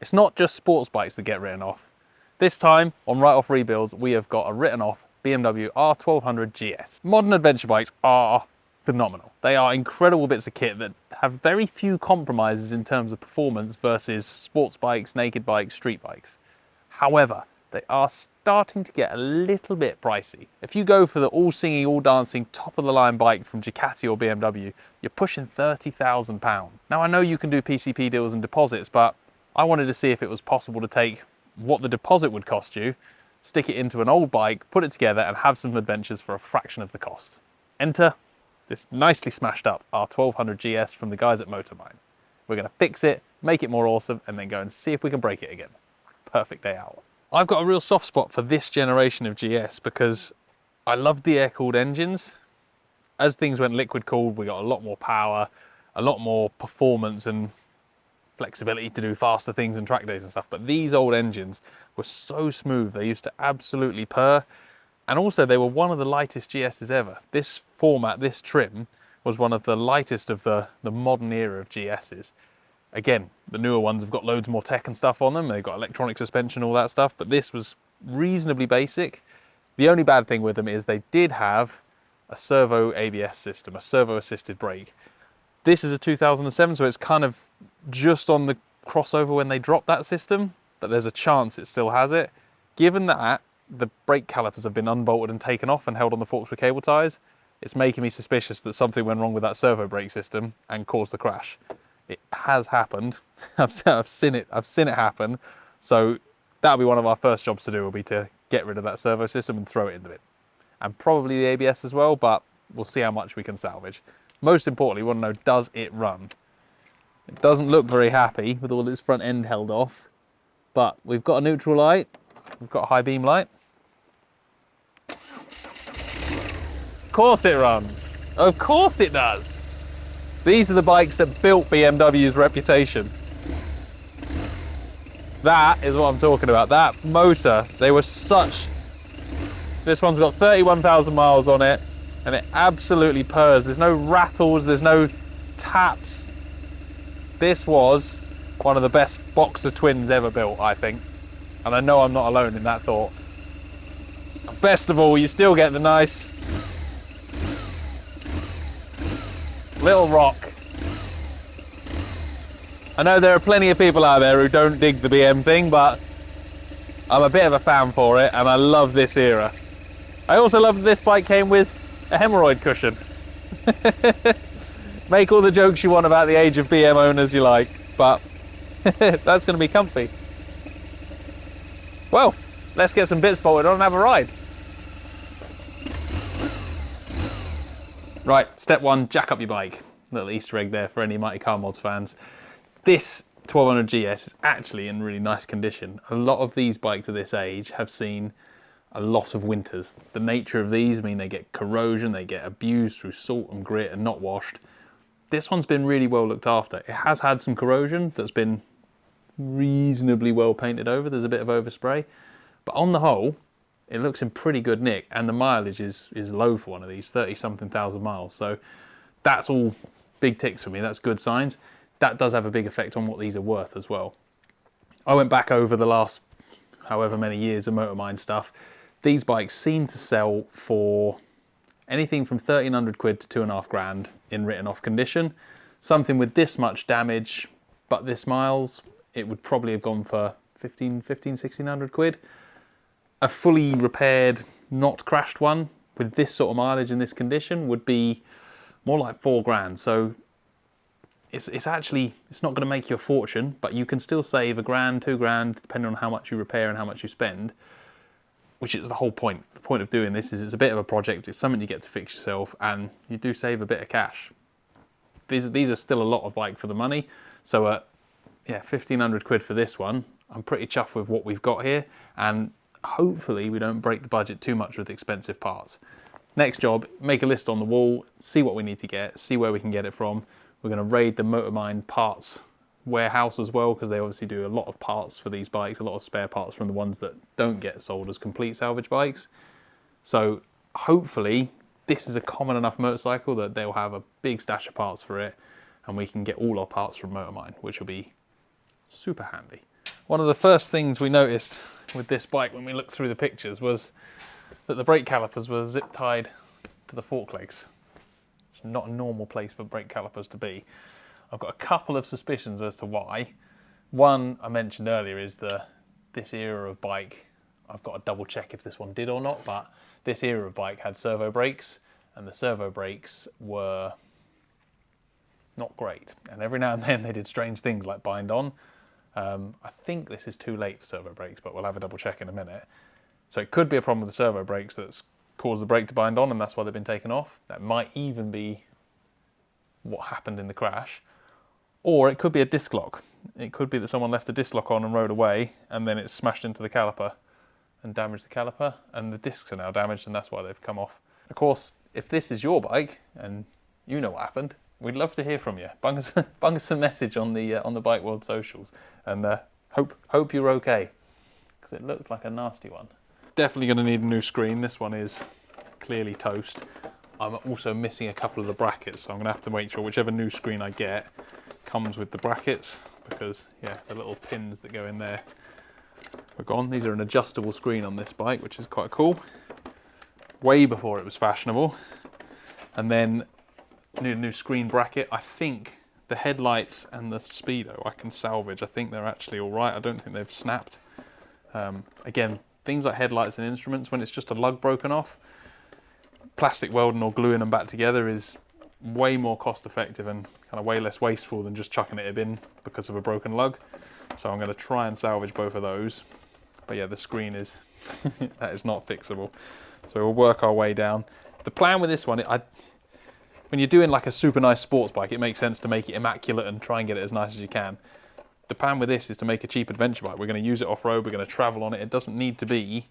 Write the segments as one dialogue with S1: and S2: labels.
S1: It's not just sports bikes that get written off. This time, on Write Off Rebuilds, we have got a written off BMW R1200Gs. Modern adventure bikes are phenomenal. They are incredible bits of kit that have very few compromises in terms of performance versus sports bikes, naked bikes, street bikes. However, they are starting to get a little bit pricey. If you go for the all singing, all dancing, top of the line bike from Ducati or BMW, you're pushing £30,000. Now I know you can do PCP deals and deposits, but I wanted to see if it was possible to take what the deposit would cost you, stick it into an old bike, put it together and have some adventures for a fraction of the cost. Enter this nicely smashed up R1200GS from the guys at Motormine. We're going to fix it, make it more awesome, and then go and see if we can break it again. Perfect day out. I've got a real soft spot for this generation of GS because I love the air-cooled engines. As things went liquid-cooled, we got a lot more power, a lot more performance and flexibility to do faster things and track days and stuff. But these old engines were so smooth, they used to absolutely purr. And also they were one of the lightest GSs ever. This format, this trim, was one of the lightest of the modern era of GSs. Again, the newer ones have got loads more tech and stuff on them. They've got electronic suspension, all that stuff, but this was reasonably basic. The only bad thing with them is they did have a servo ABS system, a servo assisted brake. This is a 2007, so it's kind of just on the crossover when they dropped that system, but there's a chance it still has it. Given that the brake calipers have been unbolted and taken off and held on the forks with cable ties, it's making me suspicious that something went wrong with that servo brake system and caused the crash. It has happened. I've seen it happen. So that'll be one of our first jobs to do, will be to get rid of that servo system and throw it in the bin. And probably the ABS as well, but we'll see how much we can salvage. Most importantly, we want to know, does it run? It doesn't look very happy with all its front end held off, but we've got a neutral light, we've got a high beam light. Of course it runs. Of course it does. These are the bikes that built BMW's reputation. That is what I'm talking about. That motor, they were such... This one's got 31,000 miles on it, and it absolutely purrs. There's no rattles, there's no taps. This was one of the best boxer twins ever built, I think. And I know I'm not alone in that thought. Best of all, you still get the nice little rock. I know there are plenty of people out there who don't dig the BM thing, but I'm a bit of a fan for it, and I love this era. I also love that this bike came with a hemorrhoid cushion. Make all the jokes you want about the age of BM owners you like, but that's going to be comfy. Well, let's get some bits bolted on and have a ride. Right, step one, jack up your bike. Little Easter egg there for any Mighty Car Mods fans. This 1200GS is actually in really nice condition. A lot of these bikes of this age have seen a lot of winters. The nature of these mean they get corrosion, they get abused through salt and grit and not washed. This one's been really well looked after. It has had some corrosion that's been reasonably well painted over. There's a bit of overspray, but on the whole, it looks in pretty good nick, and the mileage is low for one of these, 30-something thousand miles. So that's all big ticks for me. That's good signs. That does have a big effect on what these are worth as well. I went back over the last however many years of Motormine stuff. These bikes seem to sell for anything from 1,300 quid to 2.5 grand in written off condition. Something with this much damage, but this miles, it would probably have gone for 1,600 quid. A fully repaired, not crashed one with this sort of mileage in this condition would be more like 4 grand. So it's not going to make you a fortune, but you can still save 1 grand, 2 grand, depending on how much you repair and how much you spend, which is the whole point. The point of doing this is it's a bit of a project, it's something you get to fix yourself, and you do save a bit of cash. These are still a lot of bike for the money. So yeah, 1,500 quid for this one. I'm pretty chuffed with what we've got here, and hopefully we don't break the budget too much with expensive parts. Next job, make a list on the wall, see what we need to get, see where we can get it from. We're going to raid the Motormine parts warehouse as well, because they obviously do a lot of parts for these bikes, a lot of spare parts from the ones that don't get sold as complete salvage bikes. So hopefully this is a common enough motorcycle that they'll have a big stash of parts for it, and we can get all our parts from Motormine, which will be super handy. One of the first things we noticed with this bike when we looked through the pictures was that the brake calipers were zip tied to the fork legs. It's not a normal place for brake calipers to be. I've got a couple of suspicions as to why. One I mentioned earlier is this era of bike, I've got to double check if this one did or not, but this era of bike had servo brakes, and the servo brakes were not great. And every now and then they did strange things like bind on. I think this is too late for servo brakes, but we'll have a double check in a minute. So it could be a problem with the servo brakes that's caused the brake to bind on, and that's why they've been taken off. That might even be what happened in the crash. Or it could be a disc lock. It could be that someone left the disc lock on and rode away, and then it smashed into the caliper and damaged the caliper, and the discs are now damaged, and that's why they've come off. Of course, if this is your bike and you know what happened, we'd love to hear from you. Bung us a message on the Bike World socials, and hope you're okay, because it looked like a nasty one. Definitely going to need a new screen. This one is clearly toast. I'm also missing a couple of the brackets, so I'm going to have to make sure whichever new screen I get comes with the brackets, because yeah, the little pins that go in there are gone. These are an adjustable screen on this bike, which is quite cool. Way before it was fashionable. And then new screen bracket. I think the headlights and the speedo I can salvage. I think they're actually all right. I don't think they've snapped. Again, things like headlights and instruments, when it's just a lug broken off, plastic welding or gluing them back together is way more cost effective and kind of way less wasteful than just chucking it in a bin because of a broken lug. So I'm going to try and salvage both of those. But yeah, the screen is that is not fixable. So we'll work our way down. The plan with this one, when you're doing like a super nice sports bike, it makes sense to make it immaculate and try and get it as nice as you can. The plan with this is to make a cheap adventure bike. We're going to use it off-road, we're going to travel on it. It doesn't need to be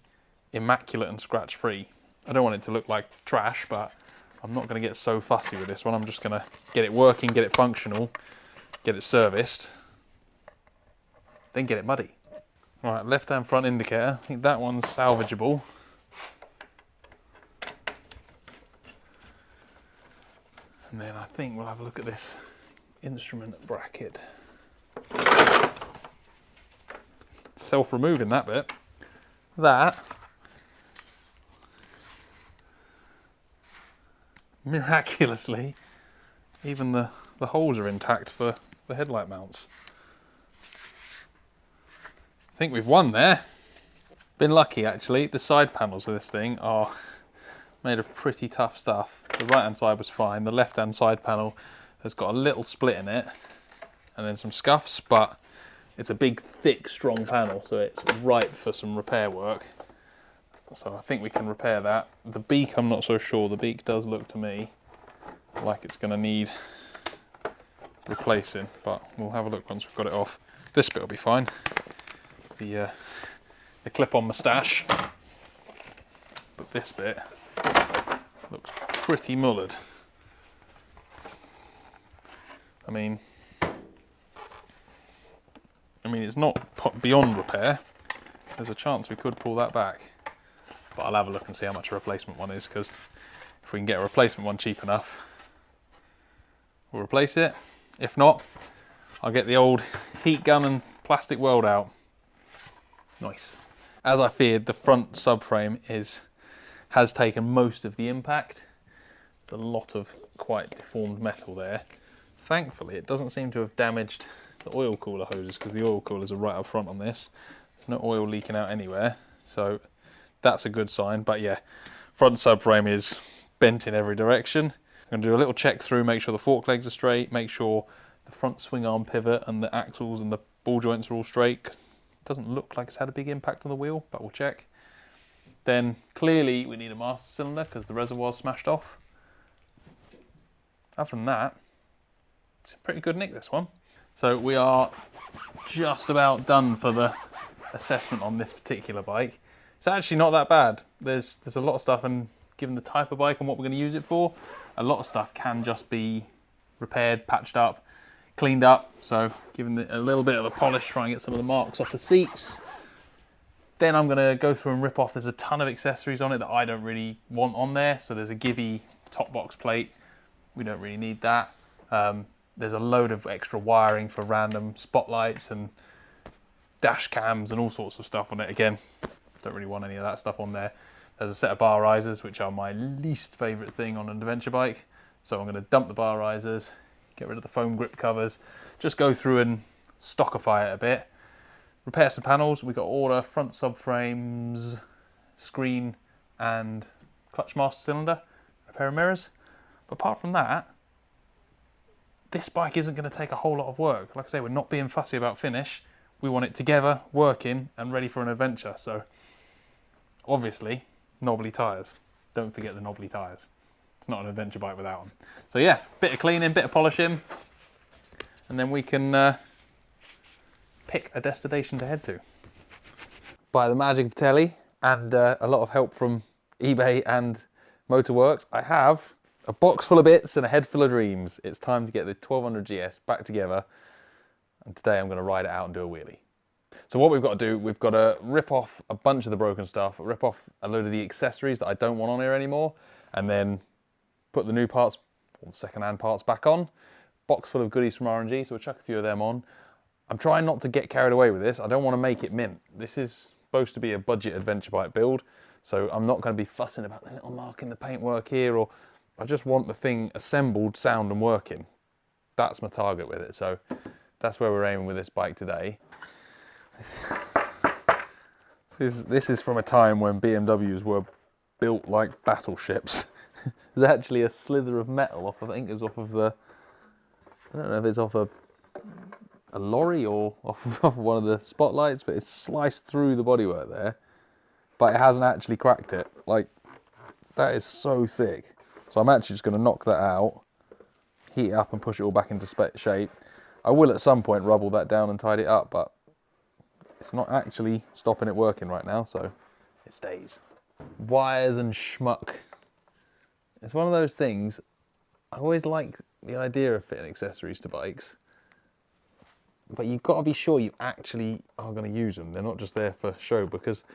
S1: immaculate and scratch-free. I don't want it to look like trash, but I'm not going to get so fussy with this one. I'm just going to get it working, get it functional, get it serviced, then get it muddy. Right, left-hand front indicator. I think that one's salvageable. And then I think we'll have a look at this instrument bracket. Self-removing that bit. That, miraculously, even the holes are intact for the headlight mounts. I think we've won there. Been lucky actually. The side panels of this thing are made of pretty tough stuff. The right hand side was fine. The left hand side panel has got a little split in it and then some scuffs, but it's a big, thick, strong panel, so it's ripe for some repair work. So I think we can repair that. The beak, I'm not so sure. The beak does look to me like it's going to need replacing, but we'll have a look once we've got it off. This bit will be fine. The clip-on moustache, but this bit looks pretty mullered. I mean, it's not beyond repair. There's a chance we could pull that back, but I'll have a look and see how much a replacement one is, because if we can get a replacement one cheap enough, we'll replace it. If not, I'll get the old heat gun and plastic weld out. Nice. As I feared, the front subframe has taken most of the impact. There's a lot of quite deformed metal there. Thankfully, it doesn't seem to have damaged the oil cooler hoses, because the oil coolers are right up front on this. No oil leaking out anywhere, so that's a good sign. But yeah, front subframe is bent in every direction. I'm going to do a little check through, make sure the fork legs are straight, make sure the front swing arm pivot and the axles and the ball joints are all straight. It doesn't look like it's had a big impact on the wheel, but we'll check. Then clearly we need a master cylinder because the reservoir's smashed off. Other than that, it's a pretty good nick, this one. So we are just about done for the assessment on this particular bike. It's actually not that bad. There's a lot of stuff, and given the type of bike and what we're going to use it for, a lot of stuff can just be repaired, patched up, cleaned up. So giving it a little bit of a polish, try and get some of the marks off the seats. Then I'm going to go through and rip off. There's a ton of accessories on it that I don't really want on there. So there's a Givy top box plate. We don't really need that. There's a load of extra wiring for random spotlights, and dash cams and all sorts of stuff on it. Again, don't really want any of that stuff on there. There's a set of bar risers, which are my least favourite thing on an adventure bike. So I'm going to dump the bar risers, get rid of the foam grip covers, just go through and stockify it a bit. Repair some panels. We've got all the front subframes, screen and clutch master cylinder. Repair mirrors. But apart from that, this bike isn't going to take a whole lot of work. Like I say, we're not being fussy about finish. We want it together, working and ready for an adventure. So obviously, knobbly tyres. Don't forget the knobbly tyres. It's not an adventure bike without them. So yeah, bit of cleaning, bit of polishing, and then we can pick a destination to head to. By the magic of telly and a lot of help from eBay and Motorworks, I have a box full of bits and a head full of dreams. It's time to get the 1200GS back together, and today I'm going to ride it out and do a wheelie. So what we've got to do, we've got to rip off a bunch of the broken stuff, rip off a load of the accessories that I don't want on here anymore, and then put the new parts, or the second-hand parts, back on. Box full of goodies from R&G, so we'll chuck a few of them on. I'm trying not to get carried away with this. I don't want to make it mint. This is supposed to be a budget adventure bike build, so I'm not going to be fussing about the little mark in the paintwork here, or I just want the thing assembled, sound and working. That's my target with it, so that's where we're aiming with this bike today. This is from a time when BMWs were built like battleships. There's actually a slither of metal off, I think it's off of the, I don't know if it's off a lorry or off one of the spotlights, but it's sliced through the bodywork there, but it hasn't actually cracked it. Like, that is so thick. So I'm actually just going to knock that out, heat it up and push it all back into shape. I will at some point rub all that down and tidy it up, but it's not actually stopping it working right now, so it stays. Wires and schmuck. It's one of those things, I always like the idea of fitting accessories to bikes, but you've got to be sure you actually are going to use them. They're not just there for show, because,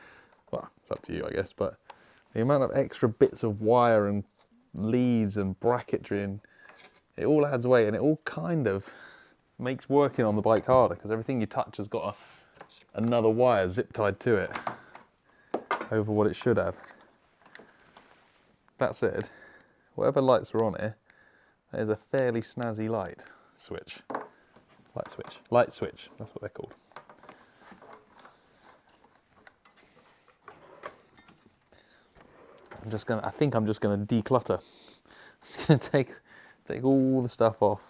S1: well, it's up to you, I guess, but the amount of extra bits of wire and leads and bracketry, and it all adds weight, and it all kind of makes working on the bike harder, because everything you touch has got another wire zip tied to it over what it should have. That said, whatever lights are on here, there's a fairly snazzy light switch. Light switch, that's what they're called. I think I'm just gonna declutter. I'm just gonna take all the stuff off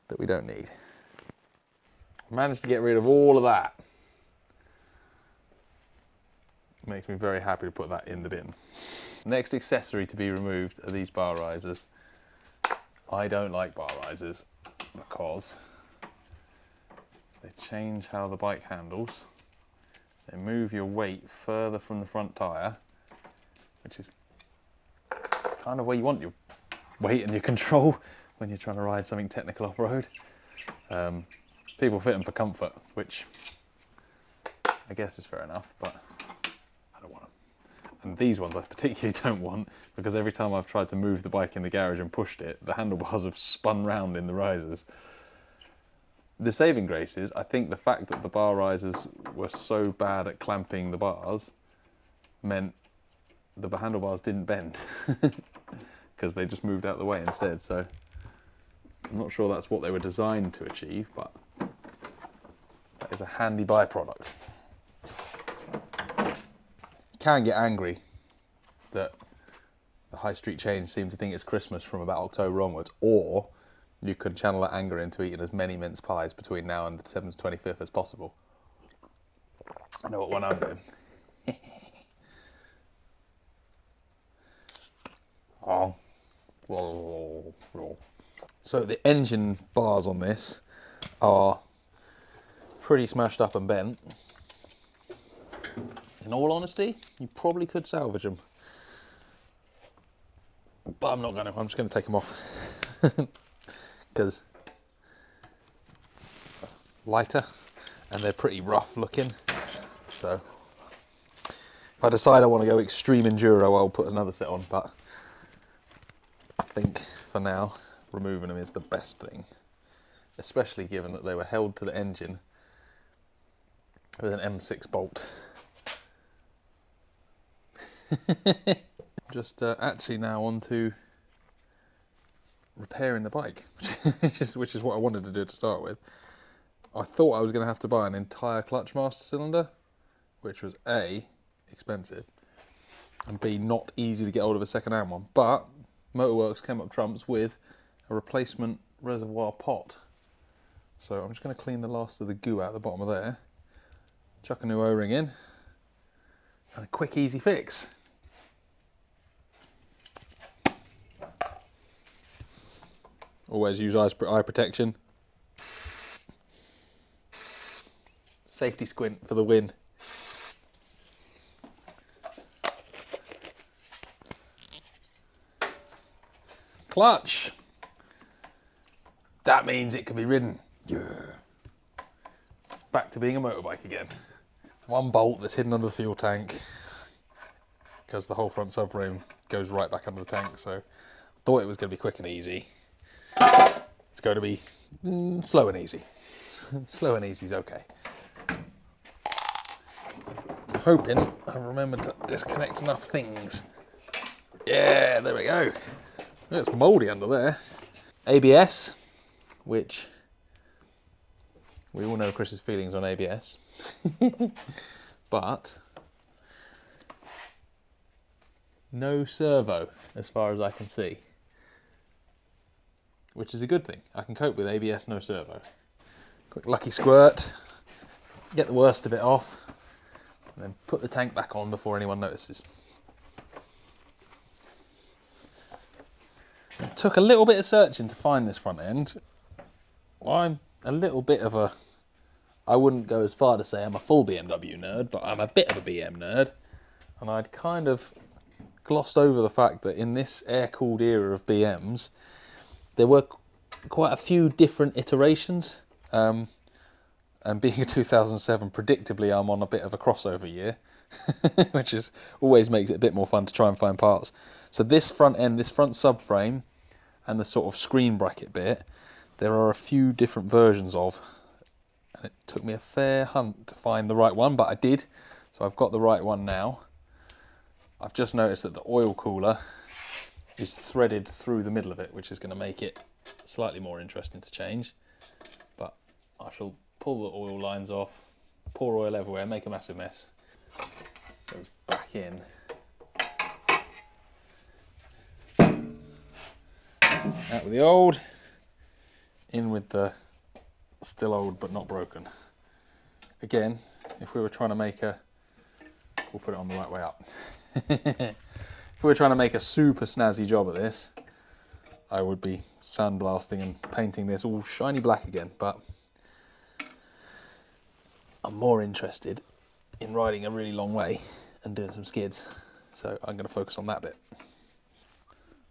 S1: that we don't need. Managed to get rid of all of that. It makes me very happy to put that in the bin. Next accessory to be removed are these bar risers. I don't like bar risers because they change how the bike handles. They move your weight further from the front tyre, which is kind of where you want your weight and your control when you're trying to ride something technical off-road. People fit them for comfort, which I guess is fair enough, but I don't want them. And these ones I particularly don't want, because every time I've tried to move the bike in the garage and pushed it, the handlebars have spun round in the risers. The saving grace is, I think the fact that the bar risers were so bad at clamping the bars meant the handlebars didn't bend, because they just moved out of the way instead. So I'm not sure that's what they were designed to achieve, but that is a handy byproduct. You can get angry that the high street chains seem to think it's Christmas from about October onwards, or you can channel that anger into eating as many mince pies between now and the 7th to 25th as possible. I know what one I'm doing. So the engine bars on this are pretty smashed up and bent. In all honesty, you probably could salvage them, but I'm not going to. I'm just going to take them off because lighter and they're pretty rough looking. So if I decide I want to go extreme enduro, I'll put another set on, but I think for now removing them is the best thing, especially given that they were held to the engine with an M6 bolt. Just actually now on to repairing the bike, which is what I wanted to do to start with. I thought I was going to have to buy an entire clutch master cylinder, which was A, expensive, and B, not easy to get hold of a second-hand one. But Motorworks came up trumps with a replacement reservoir pot. So I'm just going to clean the last of the goo out the bottom of there, chuck a new O-ring in, and a quick, easy fix. Always use eye protection. Safety squint for the win. Clutch. That means it can be ridden. Yeah. Back to being a motorbike again. One bolt that's hidden under the fuel tank because the whole front subframe goes right back under the tank, so I thought it was going to be quick and easy. It's going to be slow and easy. Slow and easy is okay. Hoping I've remembered to disconnect enough things. Yeah, there we go. It's mouldy under there. ABS, which we all know Chris's feelings on ABS, but no servo as far as I can see, which is a good thing. I can cope with ABS no servo. Quick lucky squirt, get the worst of it off, and then put the tank back on before anyone notices. It took a little bit of searching to find this front end. I'm a little bit of a, I wouldn't go as far to say I'm a full BMW nerd, but I'm a bit of a BM nerd. And I'd kind of glossed over the fact that in this air-cooled era of BMs, there were quite a few different iterations. And being a 2007, predictably, I'm on a bit of a crossover year, which is always makes it a bit more fun to try and find parts. So this front end, this front subframe, and the sort of screen bracket bit, there are a few different versions of, and it took me a fair hunt to find the right one, but I did, so I've got the right one now. I've just noticed that the oil cooler is threaded through the middle of it, which is going to make it slightly more interesting to change, but I shall pull the oil lines off, pour oil everywhere, make a massive mess. Goes back in. Out with the old, in with the still old but not broken. Again, if we were trying to make a, we'll put it on the right way up. If we were trying to make a super snazzy job of this, I would be sandblasting and painting this all shiny black again, but I'm more interested in riding a really long way and doing some skids, so I'm going to focus on that bit.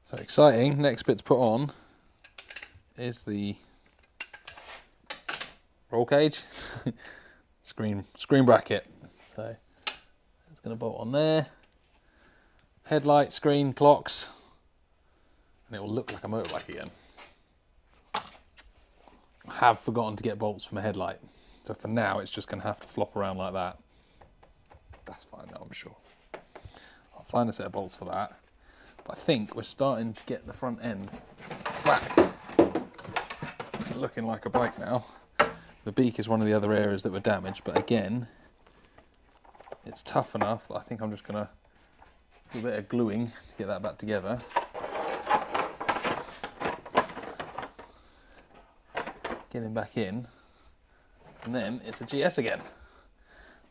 S1: So exciting, next bit to put on is the roll cage, screen bracket. So it's going to bolt on there, headlight, screen, clocks, and it will look like a motorbike again. I have forgotten to get bolts for my headlight, so for now it's just going to have to flop around like that. That's fine though, I'm sure. I'll find a set of bolts for that. But I think we're starting to get the front end back looking like a bike now. The beak is one of the other areas that were damaged, but again, it's tough enough. I think I'm just going to do a bit of gluing to get that back together. Get him back in, and then it's a GS again.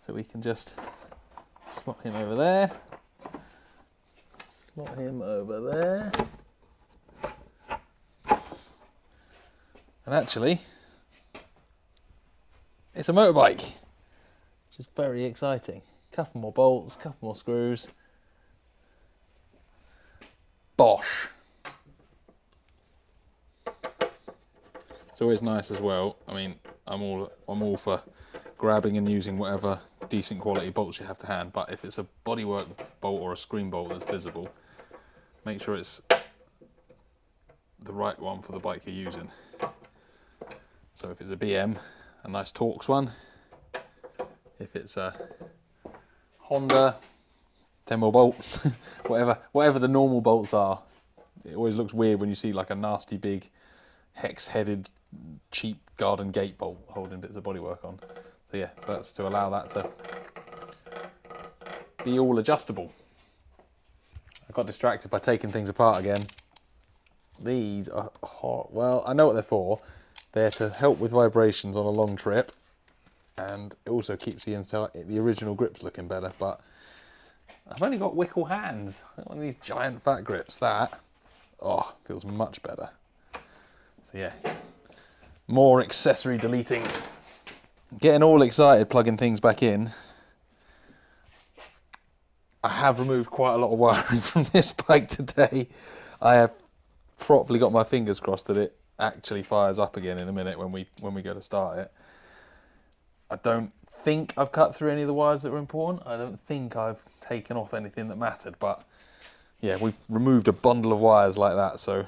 S1: So we can just slot him over there. Slot him over there. And actually, it's a motorbike, which is very exciting. Couple more bolts, couple more screws. Bosh. It's always nice as well. I mean, I'm all for grabbing and using whatever decent quality bolts you have to hand, but if it's a bodywork bolt or a screen bolt that's visible, make sure it's the right one for the bike you're using. So if it's a BM, a nice Torx one, if it's a Honda 10mm bolt, whatever the normal bolts are. It always looks weird when you see like a nasty big hex-headed cheap garden gate bolt holding bits of bodywork on. So yeah, so that's to allow that to be all adjustable. I got distracted by taking things apart again. These are hot. Well, I know what they're for. They're to help with vibrations on a long trip, and it also keeps the original grips looking better. But I've only got Wickle hands. One of these giant fat grips. That feels much better. So yeah, more accessory deleting. Getting all excited plugging things back in. I have removed quite a lot of wiring from this bike today. I have properly got my fingers crossed that it actually fires up again in a minute when we go to start it. I don't think I've cut through any of the wires that were important. I don't think I've taken off anything that mattered, but yeah, we removed a bundle of wires like that, so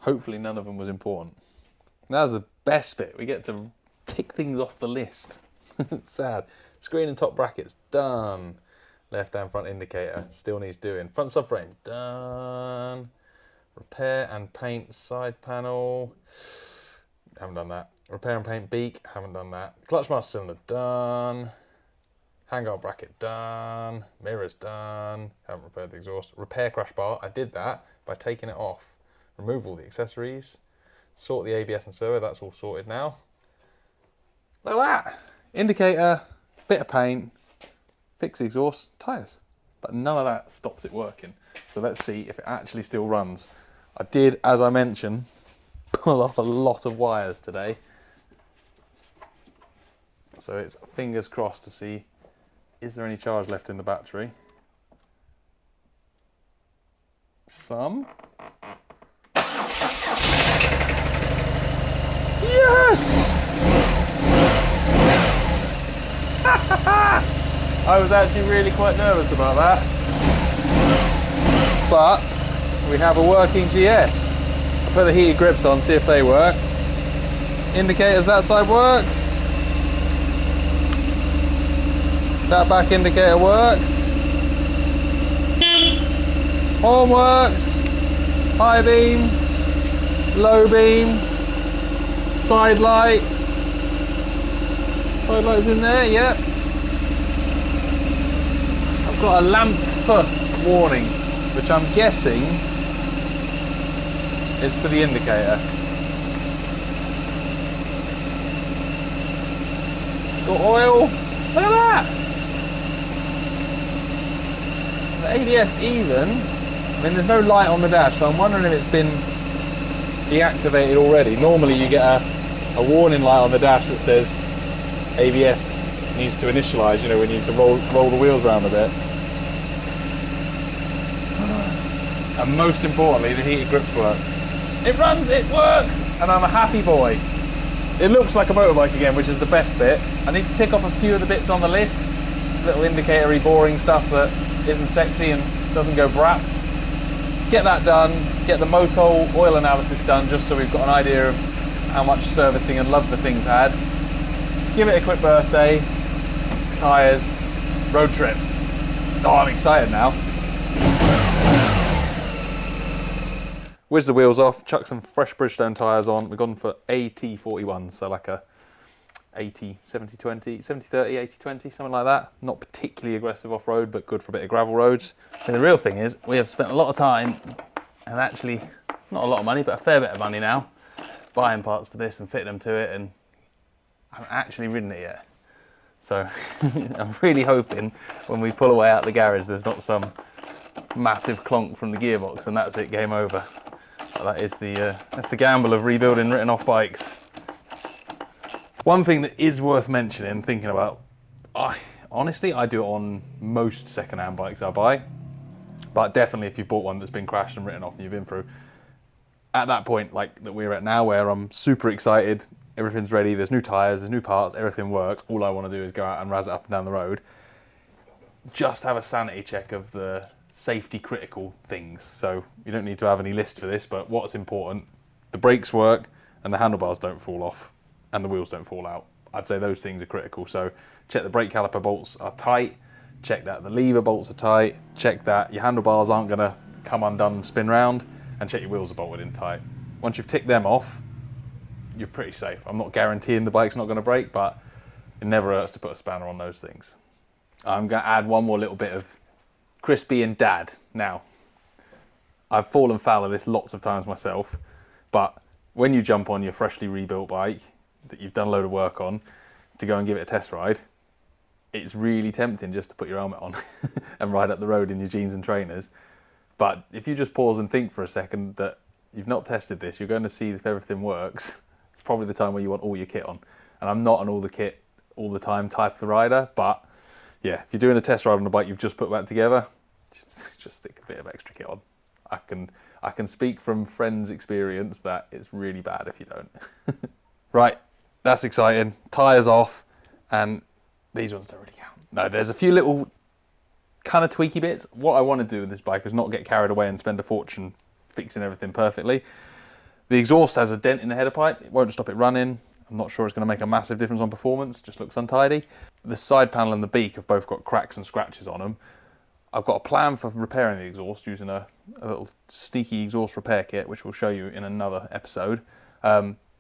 S1: hopefully none of them was important. Now's the best bit. We get to tick things off the list. It's sad. Screen and top brackets, done. Left and front indicator, still needs doing. Front subframe, done. Repair and paint side panel, haven't done that. Repair and paint beak, haven't done that. Clutch master cylinder, done. Handguard bracket, done. Mirrors, done. Haven't repaired the exhaust. Repair crash bar, I did that by taking it off. Remove all the accessories. Sort the ABS and servo, that's all sorted now. Look at that. Indicator, bit of paint, fix the exhaust, tyres. But none of that stops it working. So let's see if it actually still runs. I did, as I mentioned, pull off a lot of wires today. So it's fingers crossed to see, is there any charge left in the battery? Some. Yes! I was actually really quite nervous about that. But we have a working GS. I'll put the heated grips on, see if they work. Indicators that side work. That back indicator works. Horn works. High beam. Low beam. Side light. Side light's in there, yep. I've got a lamp warning, which I'm guessing is for the indicator. Got oil. Look at that! The ABS even. I mean, there's no light on the dash, so I'm wondering if it's been deactivated already. Normally you get a warning light on the dash that says ABS needs to initialize, you know, when you need to roll the wheels around a bit. And most importantly, the heated grips work. It runs, it works, and I'm a happy boy. It looks like a motorbike again, which is the best bit. I need to tick off a few of the bits on the list. Little indicatory, boring stuff that isn't sexy and doesn't go brap. Get that done, get the Motul oil analysis done, just so we've got an idea of how much servicing and love the thing's had. Give it a quick birthday, tyres, road trip. Oh, I'm excited now. Whiz the wheels off, chuck some fresh Bridgestone tyres on. We've gone for AT41, so like a 80, 70-20, 70-30, 80-20, something like that. Not particularly aggressive off-road, but good for a bit of gravel roads. And the real thing is, we have spent a lot of time, and actually, not a lot of money, but a fair bit of money now, buying parts for this and fitting them to it, and I haven't actually ridden it yet. So I'm really hoping when we pull away out the garage, there's not some massive clonk from the gearbox, and that's it, game over. So that is that's the gamble of rebuilding written off bikes. One thing that is worth mentioning, thinking about, honestly, I do it on most second-hand bikes I buy, but definitely if you've bought one that's been crashed and written off and you've been through, at that point, like that we're at now, where I'm super excited, everything's ready, there's new tyres, there's new parts, everything works, all I want to do is go out and razz it up and down the road. Just have a sanity check of the safety critical things. So you don't need to have any list for this, but what's important, the brakes work and the handlebars don't fall off and the wheels don't fall out. I'd say those things are critical. So check the brake caliper bolts are tight, check that the lever bolts are tight, check that your handlebars aren't going to come undone and spin round, and check your wheels are bolted in tight. Once you've ticked them off, you're pretty safe. I'm not guaranteeing the bike's not going to break, but it never hurts to put a spanner on those things. I'm going to add one more little bit of Chris being dad. Now, I've fallen foul of this lots of times myself, but when you jump on your freshly rebuilt bike that you've done a load of work on to go and give it a test ride, it's really tempting just to put your helmet on and ride up the road in your jeans and trainers. But if you just pause and think for a second that you've not tested this, you're going to see if everything works. It's probably the time where you want all your kit on. And I'm not an all the kit all the time type of rider, but yeah, if you're doing a test ride on a bike you've just put back together, just stick a bit of extra kit on. I can speak from friends' experience that it's really bad if you don't. Right, that's exciting. Tyres off, and these ones don't really count. No, there's a few little kind of tweaky bits. What I want to do with this bike is not get carried away and spend a fortune fixing everything perfectly. The exhaust has a dent in the header pipe. It won't stop it running. I'm not sure it's going to make a massive difference on performance. Just looks untidy. The side panel and the beak have both got cracks and scratches on them. I've got a plan for repairing the exhaust using a little sneaky exhaust repair kit, which we'll show you in another episode.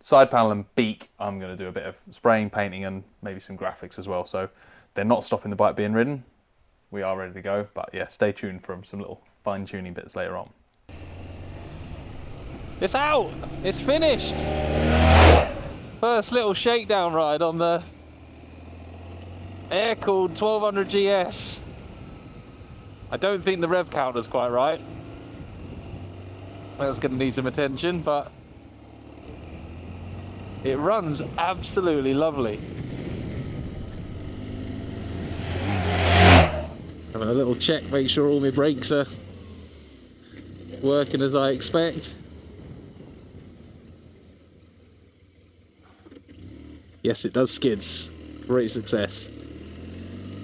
S1: Side panel and beak, I'm going to do a bit of spraying, painting, and maybe some graphics as well. So they're not stopping the bike being ridden. We are ready to go, but yeah, stay tuned for some little fine-tuning bits later on. It's out! It's finished! First little shakedown ride on the air-cooled 1200GS. I don't think the rev counter's quite right. That's going to need some attention, but it runs absolutely lovely. Having a little check, make sure all my brakes are working as I expect. Yes, it does skids. Great success.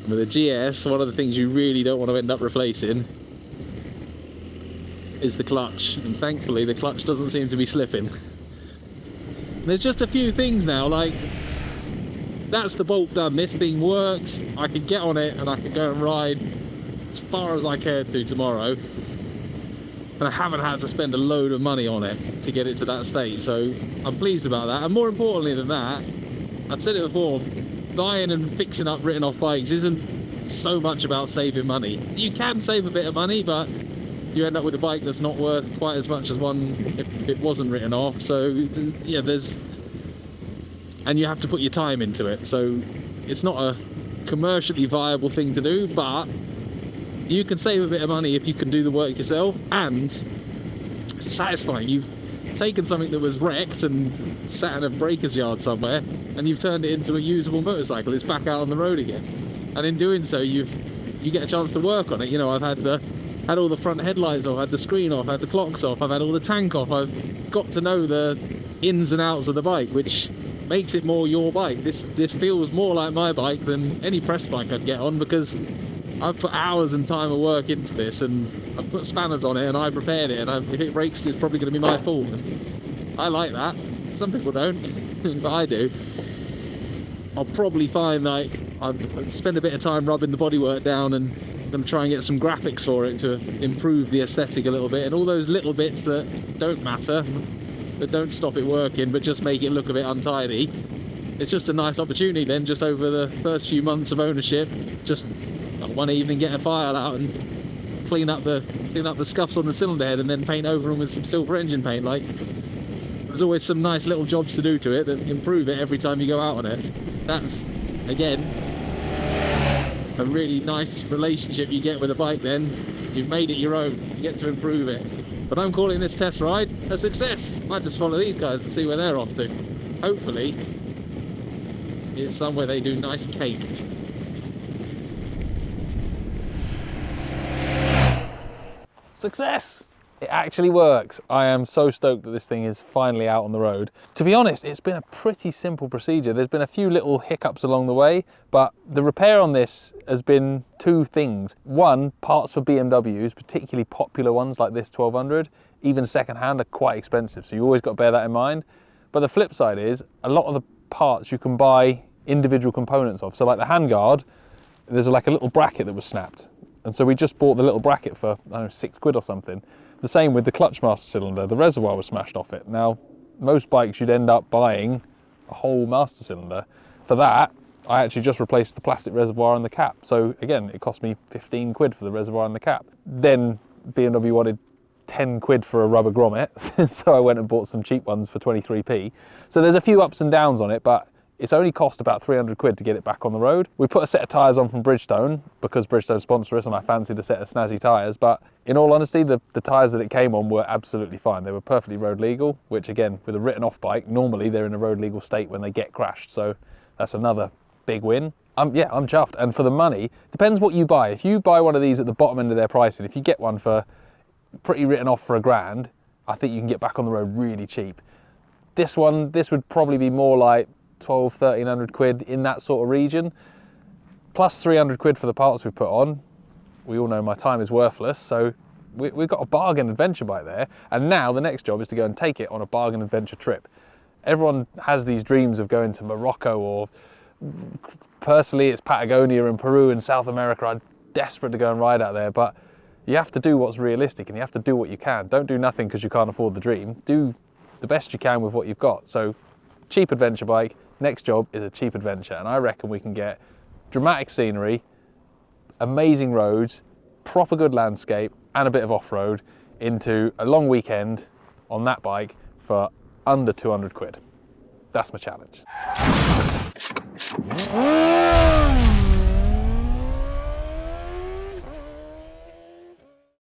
S1: With a GS, one of the things you really don't want to end up replacing is the clutch, and thankfully the clutch doesn't seem to be slipping. There's just a few things now, like that's the bolt done, this thing works, I can get on it and I can go and ride as far as I care to tomorrow, and I haven't had to spend a load of money on it to get it to that state, so I'm pleased about that. And more importantly than that, I've said it before, buying and fixing up written off bikes isn't so much about saving money. You can save a bit of money, but you end up with a bike that's not worth quite as much as one if it wasn't written off. So yeah, and you have to put your time into it, so it's not a commercially viable thing to do, but you can save a bit of money if you can do the work yourself, and it's satisfying. You've taken something that was wrecked and sat in a breaker's yard somewhere, and you've turned it into a usable motorcycle. It's back out on the road again, and in doing so you get a chance to work on it. You know, I've had all the front headlights off, had the screen off, had the clocks off, I've had all the tank off. I've got to know the ins and outs of the bike, which makes it more your bike. This feels more like my bike than any press bike I'd get on, because I've put hours and time of work into this, and I've put spanners on it, and I've repaired it, and if it breaks, it's probably going to be my fault. And I like that. Some people don't, but I do. I'll probably find like I'll spend a bit of time rubbing the bodywork down, and I'm going to try and get some graphics for it to improve the aesthetic a little bit, and all those little bits that don't matter, that don't stop it working, but just make it look a bit untidy. It's just a nice opportunity then, just over the first few months of ownership, just one evening get a file out and clean up the scuffs on the cylinder head, and then paint over them with some silver engine paint. Like, there's always some nice little jobs to do to it that improve it every time you go out on it. That's, again, a really nice relationship you get with a bike then. You've made it your own, you get to improve it. But I'm calling this test ride a success. Might just follow these guys and see where they're off to. Hopefully it's somewhere they do nice cake. Success! It actually works. I am so stoked that this thing is finally out on the road. To be honest, it's been a pretty simple procedure. There's been a few little hiccups along the way, but the repair on this has been two things. One, parts for BMWs, particularly popular ones like this 1200, even secondhand, are quite expensive, so you always got to bear that in mind. But the flip side is, a lot of the parts you can buy individual components of. So like the handguard, there's like a little bracket that was snapped. And so we just bought the little bracket for, I don't know, £6 or something. The same with the clutch master cylinder, the reservoir was smashed off it. Now, most bikes you'd end up buying a whole master cylinder. For that, I actually just replaced the plastic reservoir and the cap. So again, it cost me £15 for the reservoir and the cap. Then BMW wanted £10 for a rubber grommet, so I went and bought some cheap ones for 23p. So there's a few ups and downs on it, but it's only cost about £300 to get it back on the road. We put a set of tyres on from Bridgestone because Bridgestone sponsor us and I fancied a set of snazzy tyres, but in all honesty, the tyres that it came on were absolutely fine. They were perfectly road legal, which again, with a written off bike, normally they're in a road legal state when they get crashed. So that's another big win. Yeah, I'm chuffed. And for the money, depends what you buy. If you buy one of these at the bottom end of their pricing, if you get one for pretty written off for £1,000, I think you can get back on the road really cheap. This would probably be more like 1,200–1,300 quid in that sort of region, plus 300 quid for the parts we put on. We all know my time is worthless, so we've got a bargain adventure bike there. And now the next job is to go and take it on a bargain adventure trip. Everyone has these dreams of going to Morocco, or personally it's Patagonia and Peru and South America. I'm desperate to go and ride out there, but you have to do what's realistic and you have to do what you can. Don't do nothing because you can't afford the dream. Do the best you can with what you've got. So cheap adventure bike, next job is a cheap adventure, and I reckon we can get dramatic scenery, amazing roads, proper good landscape and a bit of off-road into a long weekend on that bike for under 200 quid. That's my challenge.